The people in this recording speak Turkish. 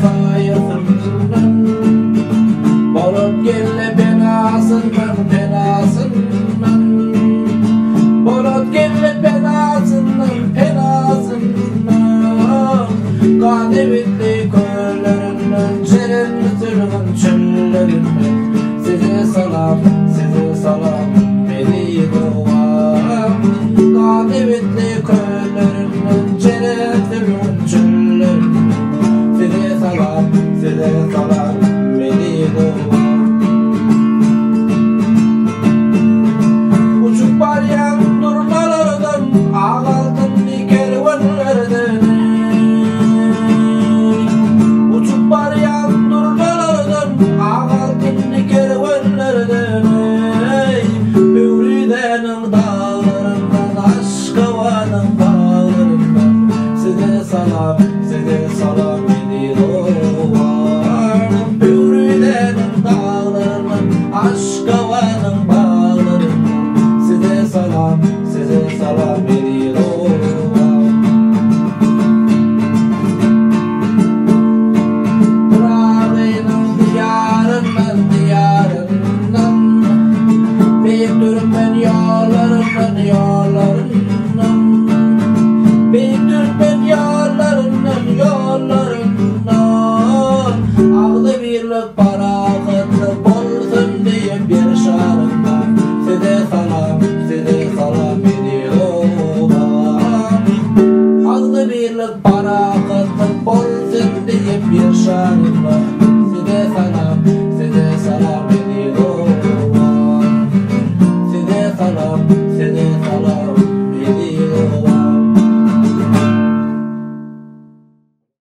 sayısından bolup gelle penasından bolup gelle penasından kadevitli köylerinin çerenli tırgın çöllerinden size salam beni doğam kadevitli köylerinin çerenli tırgın çöllerinden size salam beni doğam uçup baryan durmalardan ağaltın kervanlardan uçup baryan durmalardan ağaltın kervanlardan Hürridenin dağlarından Aşkavanın bağlarından size salam beni doğam Hürridenin dağlarından Aşkavanın bağlarından size salam beni doğam Pırağı'nın diyarından Büyüktürüm ben yollarından Büyüktürüm ben yollarından Ağlı birlik parakıtlı bolsun diye bir şarından size salam beni doğam Ağlı birlik parakıtlı bolsun diye bir şarından size salam beni doğam size salam